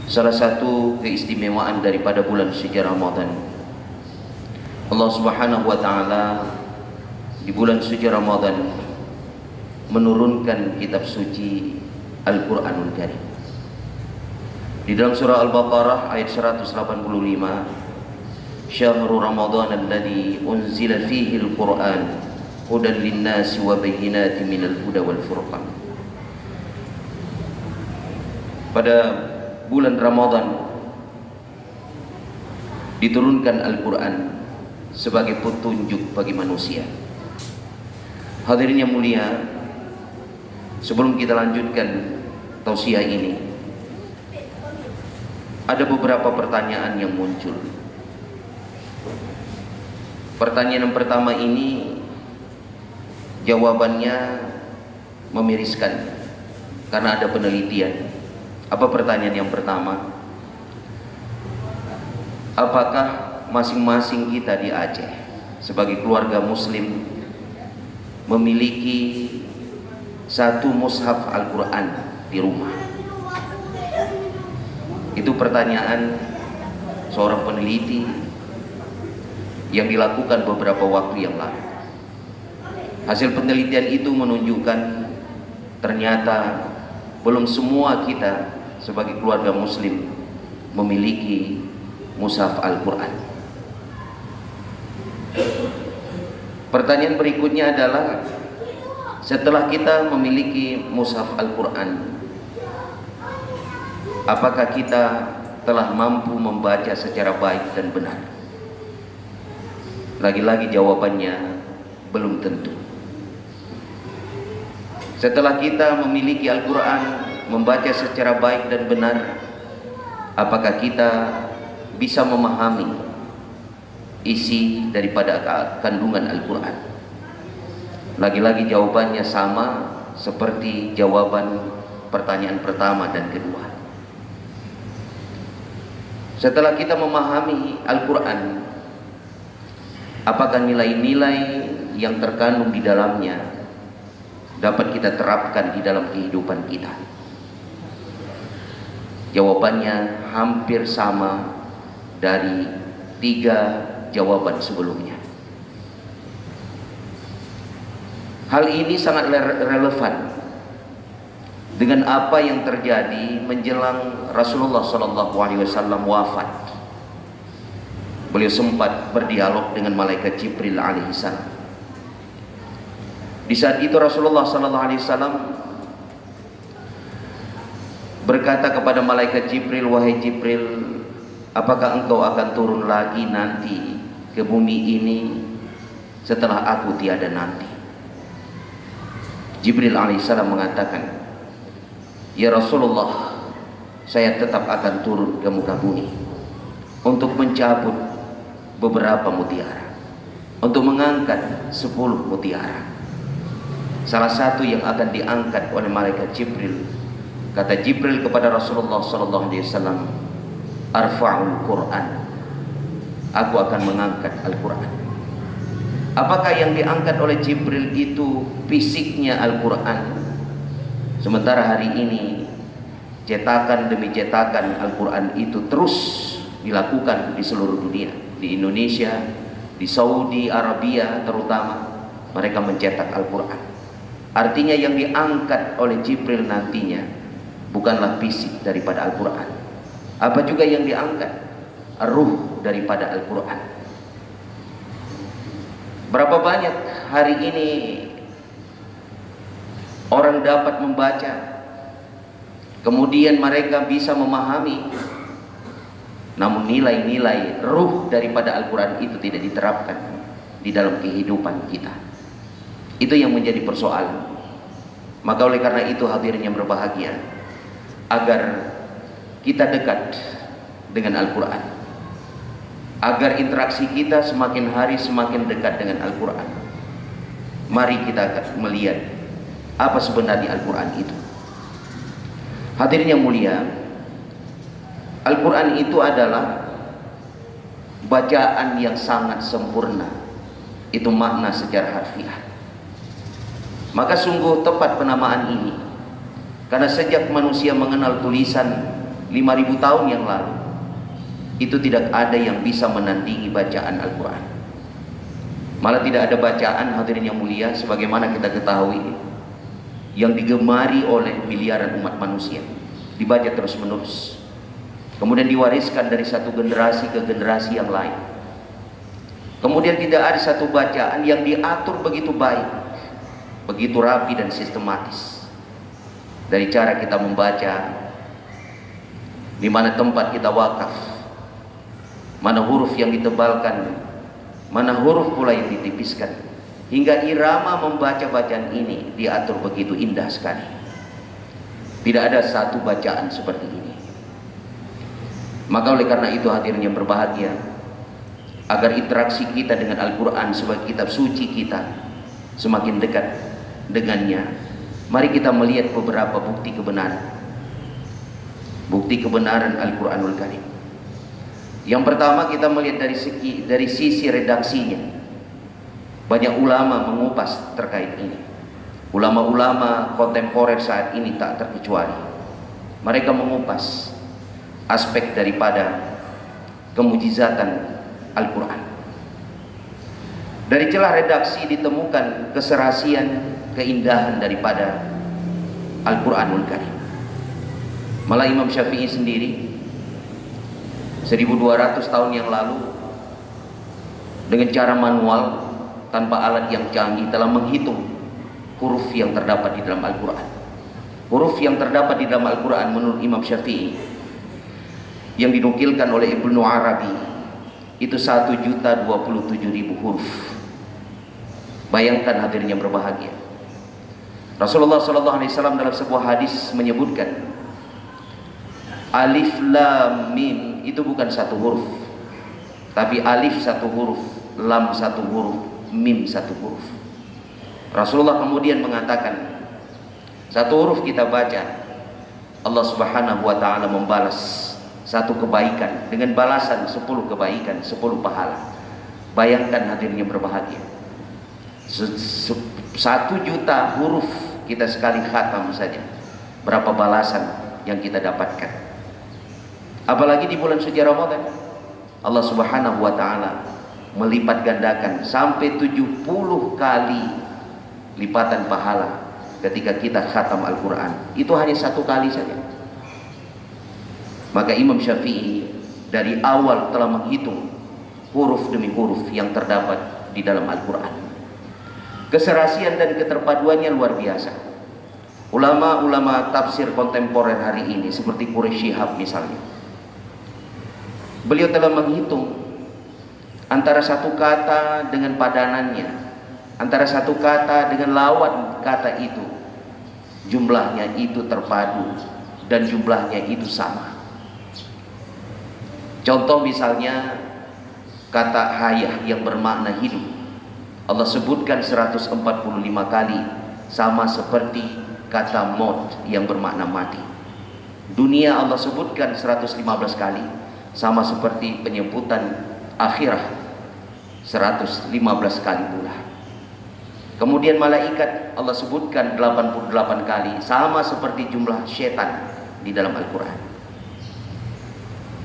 Salah satu keistimewaan daripada bulan suci Ramadan, Allah Subhanahu wa taala di bulan suci Ramadan menurunkan kitab suci Al-Qur'anul Karim. Di dalam surah Al-Baqarah ayat 185, Syahrul Ramadan alladzi unzila fihi al-Qur'an hudan lin-nasi wa bayyinatin minal huda wal furqan. Pada bulan Ramadan diturunkan Al-Quran sebagai petunjuk bagi manusia. Hadirin yang mulia, sebelum kita lanjutkan tausiah ini, ada beberapa pertanyaan yang muncul. Pertanyaan yang pertama ini jawabannya memiriskan karena ada penelitian. Apa pertanyaan yang pertama? Apakah masing-masing kita di Aceh sebagai keluarga muslim memiliki satu mushaf Al-Quran di rumah? Itu pertanyaan seorang peneliti yang dilakukan beberapa waktu yang lalu. Hasil penelitian itu menunjukkan ternyata belum semua kita sebagai keluarga muslim memiliki mushaf Al-Quran. Pertanyaan berikutnya adalah, setelah kita memiliki mushaf Al-Quran, apakah kita telah mampu membaca secara baik dan benar? Lagi-lagi jawabannya belum tentu. Setelah kita memiliki Al-Quran, membaca secara baik dan benar, apakah kita bisa memahami isi daripada kandungan Al-Quran? Lagi-lagi jawabannya sama seperti jawaban pertanyaan pertama dan kedua. Setelah kita memahami Al-Quran, apakah nilai-nilai yang terkandung di dalamnya dapat kita terapkan di dalam kehidupan kita? Jawabannya hampir sama dari tiga jawaban sebelumnya. Hal ini sangat relevan dengan apa yang terjadi menjelang Rasulullah SAW wafat. Beliau sempat berdialog dengan malaikat Jibril alaihissalam. Di saat itu Rasulullah SAW berkata kepada malaikat Jibril, "Wahai Jibril, apakah engkau akan turun lagi nanti ke bumi ini setelah aku tiada nanti?" Jibril alaihissalam mengatakan, "Ya Rasulullah, saya tetap akan turun ke muka bumi untuk mencabut beberapa mutiara, untuk mengangkat 10 mutiara. Salah satu yang akan diangkat oleh malaikat Jibril," kata Jibril kepada Rasulullah SAW, "Arfa'ul Quran." Aku akan mengangkat Al-Quran. Apakah yang diangkat oleh Jibril itu fisiknya Al-Quran? Sementara hari ini cetakan demi cetakan Al-Quran itu terus dilakukan di seluruh dunia. Di Indonesia, di Saudi Arabia terutama, mereka mencetak Al-Quran. Artinya yang diangkat oleh Jibril nantinya bukanlah fisik daripada Al-Quran. Apa juga yang diangkat? Ruh daripada Al-Quran. Berapa banyak hari ini orang dapat membaca, kemudian mereka bisa memahami, namun nilai-nilai ruh daripada Al-Quran itu tidak diterapkan di dalam kehidupan kita. Itu yang menjadi persoalan. Maka oleh karena itu hadirin yang berbahagia, agar kita dekat dengan Al-Quran, agar interaksi kita semakin hari semakin dekat dengan Al-Quran, mari kita melihat apa sebenarnya Al-Quran itu. Hadirin yang mulia, Al-Quran itu adalah bacaan yang sangat sempurna. Itu makna secara harfiah. Maka sungguh tepat penamaan ini, karena sejak manusia mengenal tulisan, 5.000 tahun yang lalu, itu tidak ada yang bisa menandingi bacaan Al-Quran. Malah tidak ada bacaan, hadirin yang mulia, sebagaimana kita ketahui, yang digemari oleh miliaran umat manusia, dibaca terus menerus, kemudian diwariskan dari satu generasi ke generasi yang lain. Kemudian tidak ada satu bacaan yang diatur begitu baik, begitu rapi dan sistematis. Dari cara kita membaca, di mana tempat kita wakaf, mana huruf yang ditebalkan, mana huruf pula yang ditipiskan, hingga irama membaca bacaan ini diatur begitu indah sekali. Tidak ada satu bacaan seperti ini. Maka oleh karena itu, hadirin yang berbahagia, agar interaksi kita dengan Al-Quran sebagai kitab suci kita semakin dekat dengannya, mari kita melihat beberapa bukti kebenaran. Bukti kebenaran Al-Quranul Karim. Yang pertama, kita melihat dari sisi redaksinya. Banyak ulama mengupas terkait ini. Ulama-ulama kontemporer saat ini tak terkecuali, mereka mengupas aspek daripada kemujizatan Al-Quran. Dari celah redaksi ditemukan keserasian, keindahan daripada Al-Quranul Karim. Malah Imam Syafi'i sendiri 1200 tahun yang lalu, dengan cara manual tanpa alat yang canggih, telah menghitung huruf yang terdapat di dalam Al-Quran. Huruf yang terdapat di dalam Al-Quran menurut Imam Syafi'i, yang dinukilkan oleh Ibnu Arabi, itu 1.027.000 huruf. Bayangkan hadirin yang berbahagia, Rasulullah SAW dalam sebuah hadis menyebutkan, alif lam mim itu bukan satu huruf, tapi alif satu huruf, lam satu huruf, mim satu huruf. Rasulullah kemudian mengatakan, satu huruf kita baca, Allah Subhanahu wa ta'ala membalas satu kebaikan dengan balasan 10 kebaikan, 10 pahala. Bayangkan hadirin yang berbahagia, 1 juta huruf kita sekali khatam saja, berapa balasan yang kita dapatkan. Apalagi di bulan suci Ramadan, Allah Subhanahu wa ta'ala melipat gandakan sampai 70 kali lipatan pahala ketika kita khatam Al-Quran. Itu hanya 1 kali saja. Maka Imam Syafi'i dari awal telah menghitung huruf demi huruf yang terdapat di dalam Al-Quran. Keserasian dan keterpaduannya luar biasa. Ulama-ulama tafsir kontemporer hari ini seperti Quraisy Shihab misalnya, beliau telah menghitung antara satu kata dengan padanannya, antara satu kata dengan lawan kata itu, jumlahnya itu terpadu dan jumlahnya itu sama. Contoh misalnya kata hayah yang bermakna hidup, Allah sebutkan 145 kali, sama seperti kata maut yang bermakna mati. Dunia Allah sebutkan 115 kali, sama seperti penyebutan akhirah 115 kali pula. Kemudian malaikat Allah sebutkan 88 kali, sama seperti jumlah syaitan di dalam Al-Quran.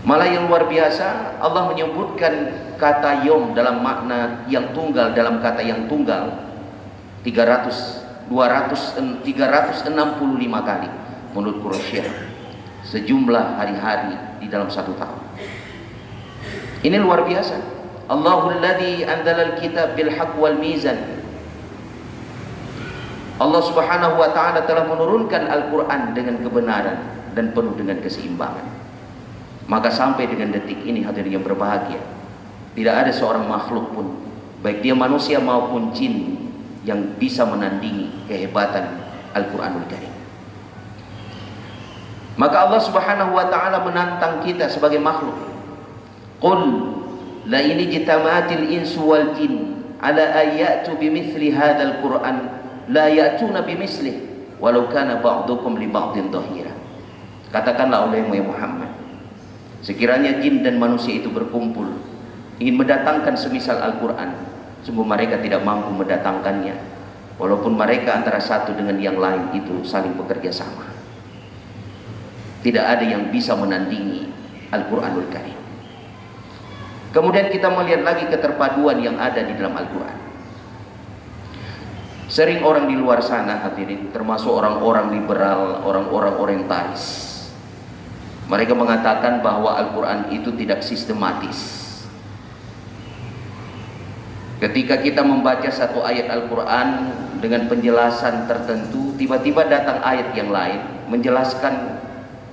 Malah yang luar biasa, Allah menyebutkan kata yom dalam makna yang tunggal, dalam kata yang tunggal 365 kali menurut Quraisy, sejumlah hari-hari di dalam 1 tahun. Ini luar biasa. Allahul ladzi anzalal kitab bil haqq wal mizan. Allah Subhanahu wa ta'ala telah menurunkan Al-Quran dengan kebenaran dan penuh dengan keseimbangan. Maka sampai dengan detik ini hadirin yang berbahagia, tidak ada seorang makhluk pun, baik dia manusia maupun jin, yang bisa menandingi kehebatan Al-Quranul Karim. Maka Allah Subhanahu wa ta'ala menantang kita sebagai makhluk. Qul la in ijtama'atil insu wal jin ala ayatu bimithli hadzal Qur'an la ya'tuna bimislih walau kana ba'dukum li ba'din dhahira. Katakanlah olehmu ya Muhammad, sekiranya jin dan manusia itu berkumpul ingin mendatangkan semisal Al-Quran, sungguh mereka tidak mampu mendatangkannya, walaupun mereka antara satu dengan yang lain itu saling bekerja sama. Tidak ada yang bisa menandingi Al-Quranul Karim. Kemudian kita melihat lagi keterpaduan yang ada di dalam Al-Quran. Sering orang di luar sana, hadirin, termasuk orang-orang liberal, orang-orang orientalis, mereka mengatakan bahwa Al-Quran itu tidak sistematis. Ketika kita membaca satu ayat Al-Quran dengan penjelasan tertentu, tiba-tiba datang ayat yang lain menjelaskan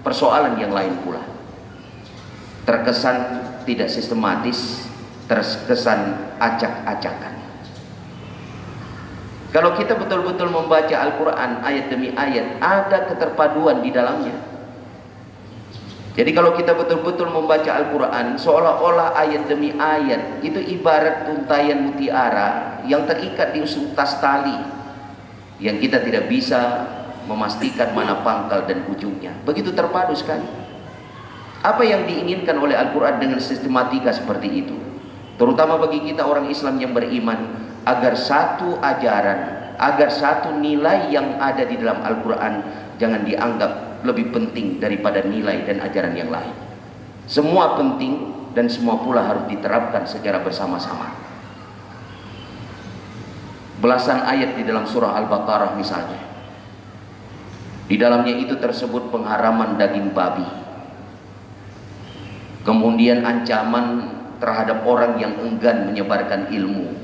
persoalan yang lain pula. Terkesan tidak sistematis, terkesan acak-acakan. Kalau kita betul-betul membaca Al-Quran ayat demi ayat, ada keterpaduan di dalamnya. Jadi kalau kita betul-betul membaca Al-Quran, seolah-olah ayat demi ayat itu ibarat untayan mutiara yang terikat di ujung tas tali, yang kita tidak bisa memastikan mana pangkal dan ujungnya. Begitu terpadu sekali. Apa yang diinginkan oleh Al-Quran dengan sistematika seperti itu? Terutama bagi kita orang Islam yang beriman, agar satu ajaran, agar satu nilai yang ada di dalam Al-Quran jangan dianggap lebih penting daripada nilai dan ajaran yang lain. Semua penting dan semua pula harus diterapkan secara bersama-sama. Belasan ayat di dalam surah Al-Baqarah misalnya, di dalamnya itu tersebut pengharaman daging babi, kemudian ancaman terhadap orang yang enggan menyebarkan ilmu,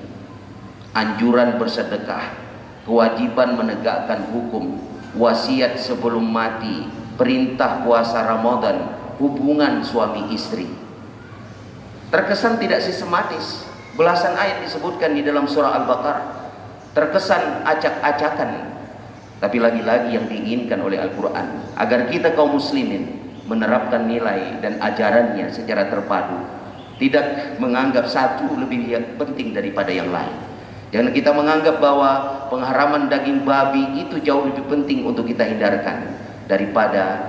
anjuran bersedekah, kewajiban menegakkan hukum, wasiat sebelum mati, perintah puasa Ramadan, hubungan suami istri. Terkesan tidak sistematis. Belasan ayat disebutkan di dalam surah Al-Baqarah, terkesan acak-acakan. Tapi lagi-lagi yang diinginkan oleh Al-Quran, agar kita kaum muslimin menerapkan nilai dan ajarannya secara terpadu, tidak menganggap satu lebih penting daripada yang lain. Jangan kita menganggap bahwa pengharaman daging babi itu jauh lebih penting untuk kita hindarkan daripada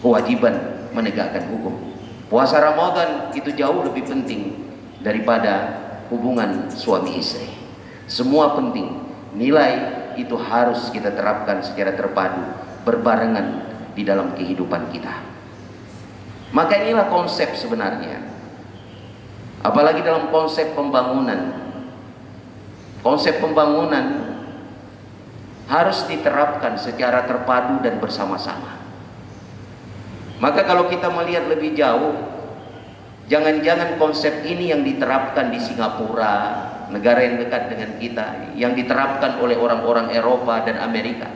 kewajiban menegakkan hukum. Puasa Ramadan itu jauh lebih penting daripada hubungan suami istri. Semua penting. Nilai itu harus kita terapkan secara terpadu, berbarengan di dalam kehidupan kita. Maka inilah konsep sebenarnya. Apalagi dalam konsep pembangunan. Konsep pembangunan harus diterapkan secara terpadu dan bersama-sama. Maka kalau kita melihat lebih jauh, jangan-jangan konsep ini yang diterapkan di Singapura, negara yang dekat dengan kita, yang diterapkan oleh orang-orang Eropa dan Amerika,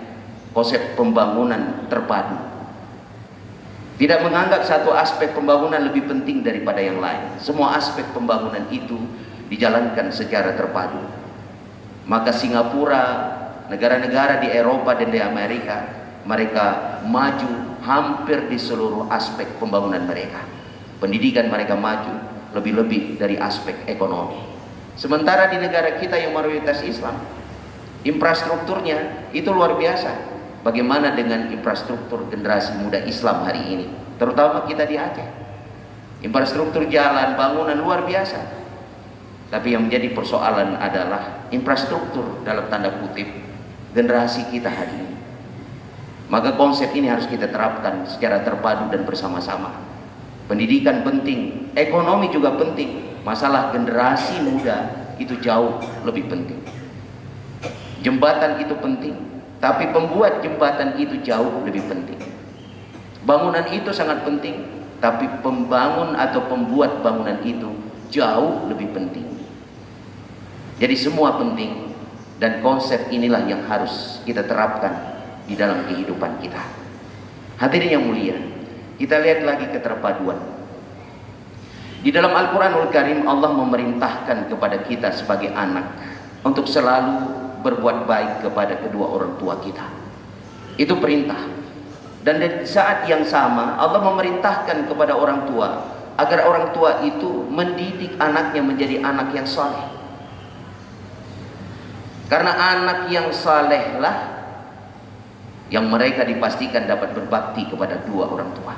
konsep pembangunan terpadu. Tidak menganggap satu aspek pembangunan lebih penting daripada yang lain. Semua aspek pembangunan itu dijalankan secara terpadu. Maka Singapura, negara-negara di Eropa dan di Amerika, mereka maju hampir di seluruh aspek pembangunan mereka. Pendidikan mereka maju lebih-lebih dari aspek ekonomi. Sementara di negara kita yang mayoritas Islam, infrastrukturnya itu luar biasa. Bagaimana dengan infrastruktur generasi muda Islam hari ini, terutama kita di Aceh? Infrastruktur jalan, bangunan luar biasa. Tapi yang menjadi persoalan adalah infrastruktur dalam tanda kutip generasi kita hari ini. Maka konsep ini harus kita terapkan secara terpadu dan bersama-sama. Pendidikan penting, ekonomi juga penting. Masalah generasi muda itu jauh lebih penting. Jembatan itu penting, tapi pembuat jembatan itu jauh lebih penting. Bangunan itu sangat penting, tapi pembangun atau pembuat bangunan itu jauh lebih penting. Jadi semua penting, dan konsep inilah yang harus kita terapkan di dalam kehidupan kita. Hadirin yang mulia, kita lihat lagi keterpaduan. Di dalam Al-Quranul Karim, Allah memerintahkan kepada kita sebagai anak untuk selalu berbuat baik kepada kedua orang tua kita. Itu perintah. Dan di saat yang sama, Allah memerintahkan kepada orang tua agar orang tua itu mendidik anaknya menjadi anak yang saleh. Karena anak yang salehlah yang mereka dipastikan dapat berbakti kepada dua orang tua.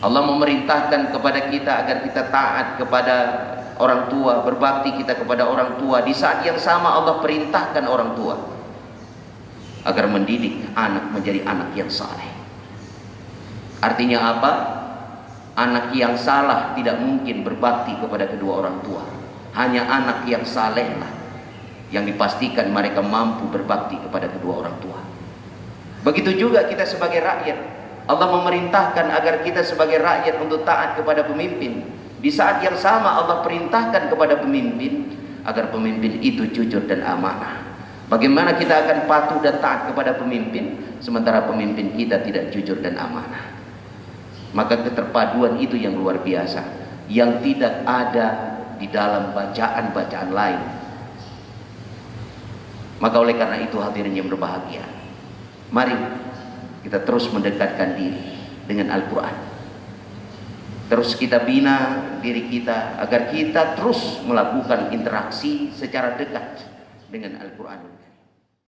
Allah memerintahkan kepada kita agar kita taat kepada orang tua, berbakti kita kepada orang tua. Di saat yang sama Allah perintahkan orang tua agar mendidik anak menjadi anak yang saleh. Artinya apa? Anak yang salah tidak mungkin berbakti kepada kedua orang tua. Hanya anak yang saleh lah yang dipastikan mereka mampu berbakti kepada kedua orang tua. Begitu juga kita sebagai rakyat. Allah memerintahkan agar kita sebagai rakyat untuk taat kepada pemimpin. Di saat yang sama Allah perintahkan kepada pemimpin agar pemimpin itu jujur dan amanah. Bagaimana kita akan patuh dan taat kepada pemimpin sementara pemimpin kita tidak jujur dan amanah? Maka keterpaduan itu yang luar biasa, yang tidak ada di dalam bacaan-bacaan lain. Maka oleh karena itu hadirin yang berbahagia, mari kita terus mendekatkan diri dengan Al-Quran. Terus kita bina diri kita agar kita terus melakukan interaksi secara dekat dengan Al-Quran.